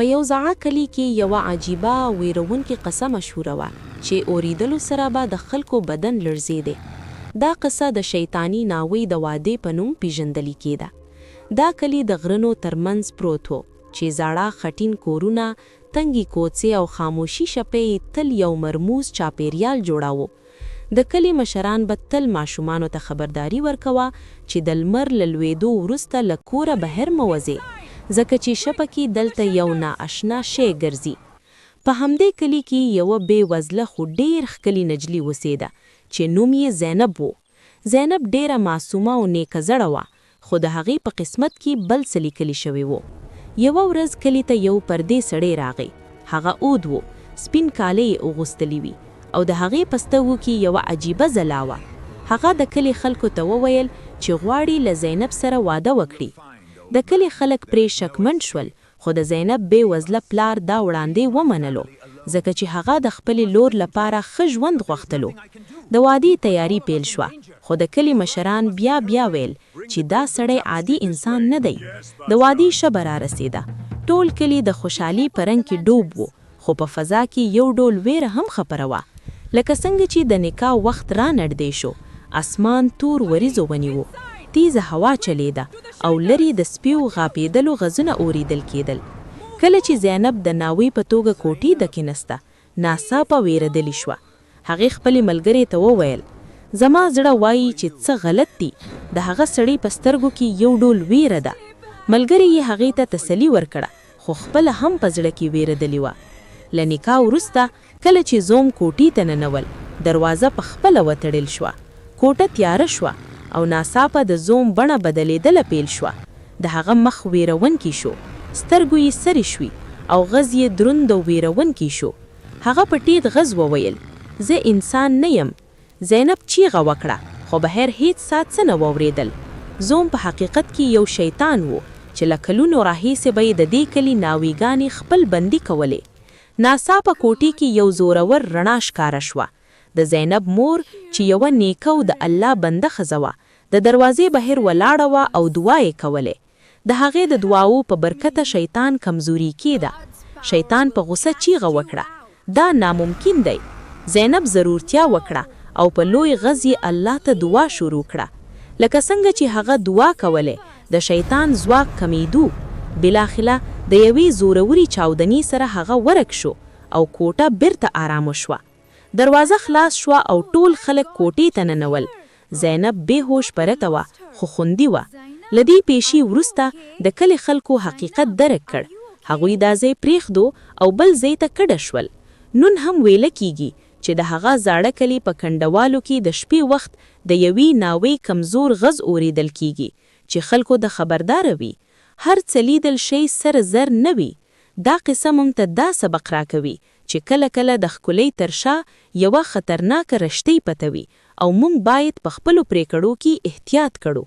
په یو زاړه کلي کې یوه عجیبه ویرونکې قصه مشهوره وه چې اوریدلو سره به د خلکو بدن لړزېده. دا قصه د شیطانی ناوې د وادې په نوم پیژندل کېده. دا کلی د غرونو ترمنځ پروت و چې زاړه خټین کورونه، تنګي کوڅې او خاموشي شپې تل یو مرموز چاپیریال جوړاوه. د کلی مشران به تل ماشومانو ته خبرداري ورکوه چې د لمر له لوېدو وروسته له کوره بهر مه وځئ، ځکه چې شپه کې دلته یو نااشنا شی ګرځي. په همدې کلي کې یوه بې وزله خو ډېر ښکلې نجلۍ اوسېده چې نوم یې زینب و. زینب ډېره معصومه او نیکه زړه وه، خو د هغې په قسمت کې بل څه لیکلی شوي و. یوه ورځ کلي ته یو پردې سړی راغی. هغه اود و، سپین کالی یې اغوستلی وي او د هغې په سترګو کې یوه عجیبه ځلا وه. هغه د کلي خلکو ته وویل چې غواړي له زینب سره واده وکړي. د کلي خلک پرې شکمن شول، خو د زینب بې وزله پلار دا وړاندې ومنلو، ځکه چې هغه د خپلې لور لپاره ښه ژوند غوښتلو. د واده تیاری پیل شوه، خو د کلي مشران بیا ویل چې دا سړی عادي انسان نه دی. د واده شپه رارسېده. ټول کلي د خوشحالي په رنګ کې ډوب و، خو په فضا کې یو ډول ویره هم خپره وه. لکه څنګه چې د نکاح وخت را نږدې شو، اسمان تور وریځو ونیو، تیزه هوا چلیده او لرې د سپیو غاپېدلو غږونه اوریدل کېدل. کله چې زینب د ناوې په توګه کوټې ته کېناسته، ناڅاپه ویرېدلې شوه. هغې خپلې ملګرې ته وویل، زما زړه وایي چې څه غلط دي، د هغه سړي په سترګو کې یو ډول ویره ده. ملګرې یې هغې ته تسلي ورکړه، خو خپله هم په زړه کې ویرېدلې وه. له نکاح وروسته کله چې زوم کوټې ته ننول، دروازه په خپله وتړل شوه. کوټه تیاره شوه او ناڅاپه د زوم بڼه بدلېدله پیل شوه. د هغه مخ ویرونکی شو، سترګو یې سرې شوې او غږ یې دروند او ویرونکی شو. هغه په ټیټ غږ وویل، زه انسان نه یم. زینب چیغه وکړه، خو بهر هیڅ ساعت څه نه واورېدل. زوم په حقیقت کې یو شیطان و چې له کلونو راهیسې به یې د دې کلي ناویګانې خپل بندي کولې. ناڅاپه کوټې کې یو زورور رڼا ښکاره شوه. د زینب مور چې یوه نیکه او د الله بنده ښځه وه، د دروازې بهر ولاړه وه او دعا یې کولې. د هغې د دعاو په برکته شیطان کمزوري کېده. شیطان په غوسه چیغه وکړه، دا ناممکن دی. زینب ضرورتیا وکړه او په لوی غږ یې الله ته دعا شروع کړه. لکه څنګه چې هغه دعا کولې، د شیطان ځواک کمیدو. بلاخره د یوې زوروري چاودنې سره هغه ورک شو او کوټه بیرته آرامه شوه. دروازه خلاص شوه او ټول خلک کوټې ته ننول. زینب بې هوش پرته وه، خو خوندي وه. له دې پیښې وروسته د کلي خلکو حقیقت درک کړ. هغوی دا ځای پرېښدو او بل ځای ته کډه شول. نن هم ویله کیږي چې د هغه زاړه کلي په کنډوالو کې د شپې وخت د یوې ناوې کمزور غږ اوریدل کیږي چې خلکو د خبردار وي. هر څه لیدل شی سر زر نه وي. دا قصه موږ ته دا سبق راکوي چې کله کله د ښکلۍ تر شا یوه خطرناکه رشتۍ پټه وي او موږ باید په خپلو پرېکړو کې احتیاط کړو.